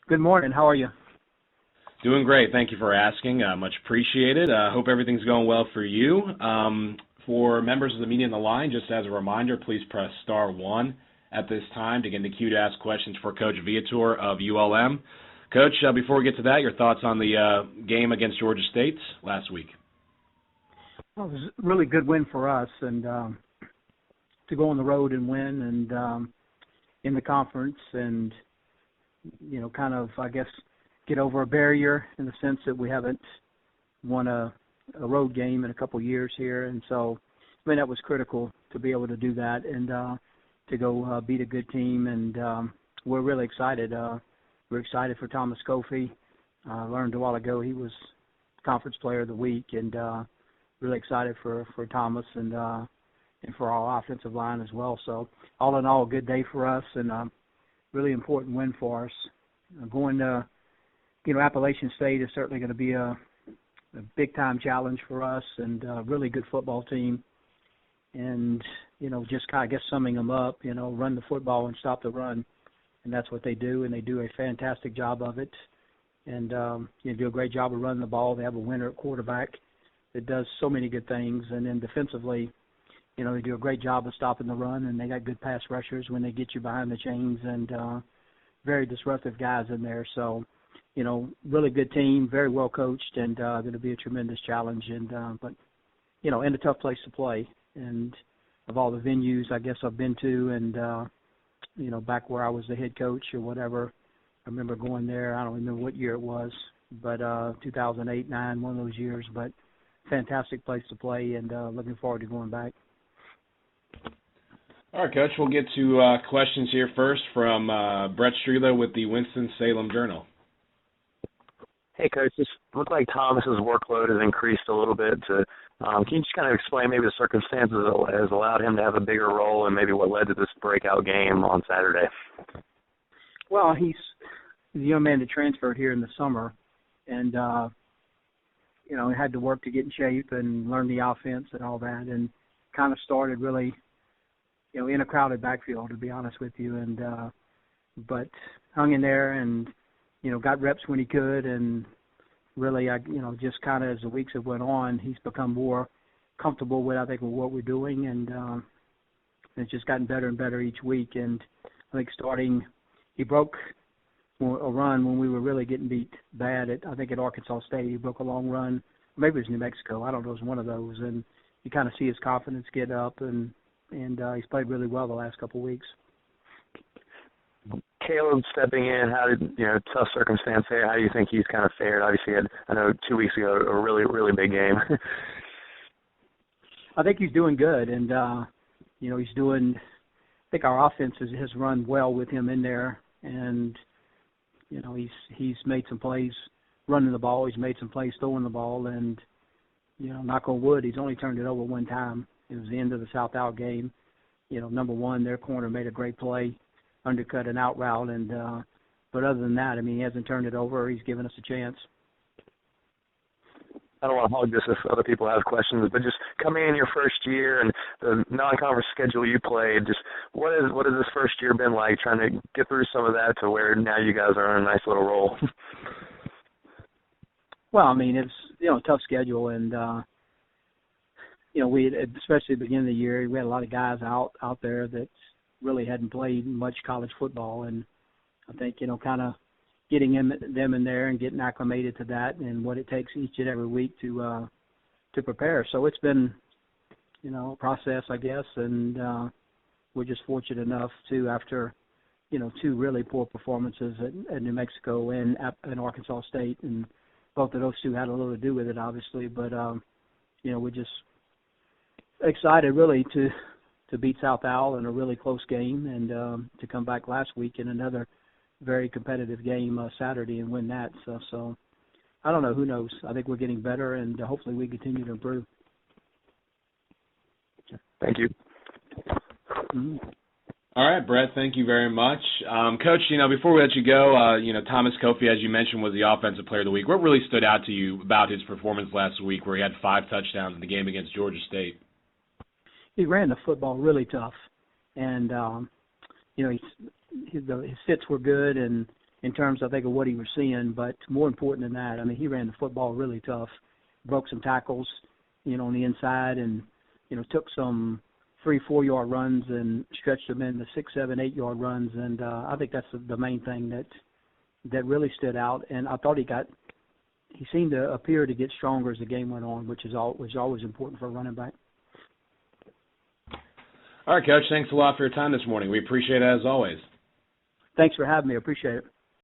Good morning. How are you? Doing great. Thank you for asking. Much appreciated. Hope everything's going well for you. For members of the media on the line, just as a reminder, please press star one at this time to get in the queue to ask questions for Coach Viator of ULM. Coach, before we get to that, your thoughts on the game against Georgia State last week? Well, it was a really good win for us, and to go on the road and win, and in the conference, and kind of, I guess, get over a barrier in the sense that we haven't won a road game in a couple years here, and so I mean that was critical to be able to do that and to go beat a good team, and we're really excited. We're excited for Thomas Kofi. Learned a while ago he was Conference Player of the Week, and really excited for Thomas and for our offensive line as well. So all in all, a good day for us and really important win for us. Going to Appalachian State is certainly going to be a big-time challenge for us, and a really good football team. And, just kind of, I guess, summing them up, run the football and stop the run. And that's what they do, and they do a fantastic job of it. And do a great job of running the ball. They have a winner at quarterback that does so many good things. And then defensively, they do a great job of stopping the run, and they got good pass rushers when they get you behind the chains, and very disruptive guys in there. So, really good team, very well coached, and going to be a tremendous challenge. And and a tough place to play. And of all the venues, I guess I've been to, and back where I was the head coach or whatever, I remember going there. I don't remember what year it was, but 2008, 9, one of those years. But fantastic place to play, and looking forward to going back. All right, Coach, we'll get to questions here first from Brett Strela with the Winston-Salem Journal. Hey, Coach, this looked like Thomas's workload has increased a little bit. Can you just kind of explain maybe the circumstances that has allowed him to have a bigger role and maybe what led to this breakout game on Saturday? Well, he's the young man that transferred here in the summer, and, he had to work to get in shape and learn the offense and all that, and kind of started really in a crowded backfield, to be honest with you, and but hung in there and, got reps when he could, and really, just kind of as the weeks have went on, he's become more comfortable with, I think, with what we're doing, and it's just gotten better and better each week, and I think he broke a run when we were really getting beat bad at Arkansas State. He broke a long run, maybe it was New Mexico, I don't know, it was one of those, and you kind of see his confidence get up, and he's played really well the last couple of weeks. Caleb stepping in, how did, tough circumstance there, how do you think he's kind of fared? Obviously, I know 2 weeks ago, a really, really big game. I think he's doing good, and, he's doing, I think our offense has run well with him in there, and, he's made some plays running the ball, he's made some plays throwing the ball, and, knock on wood, he's only turned it over one time. It was the end of the South Out game. Number one, their corner made a great play, undercut an out route, and but other than that, he hasn't turned it over. He's given us a chance. I don't want to hog this if other people have questions, but just coming in your first year and the non-conference schedule you played, just what has this first year been like, trying to get through some of that to where now you guys are on a nice little roll? Well, it's a tough schedule, and we especially at the beginning of the year, we had a lot of guys out there that really hadn't played much college football, and I think kind of getting them in there and getting acclimated to that and what it takes each and every week to prepare. So it's been a process, I guess, and we're just fortunate enough to, after 2 really poor performances at New Mexico and Arkansas State, and both of those 2 had a little to do with it, obviously, but we're just excited really to beat South Al in a really close game, and to come back last week in another very competitive game Saturday and win that. So I don't know. Who knows? I think we're getting better, and hopefully we continue to improve. Thank you. Mm-hmm. All right, Brett, thank you very much. Coach, before we let you go, Thomas Kofi, as you mentioned, was the Offensive Player of the Week. What really stood out to you about his performance last week where he had 5 touchdowns in the game against Georgia State? He ran the football really tough, and his fits were good, and in terms, I think, of what he was seeing. But more important than that, I mean, he ran the football really tough, broke some tackles, on the inside, and took some 3-4 yard runs and stretched them into 6, 7, 8 yard runs. And I think that's the main thing that really stood out. And I thought he seemed to appear to get stronger as the game went on, which is always important for a running back. All right, Coach, thanks a lot for your time this morning. We appreciate it as always. Thanks for having me. I appreciate it.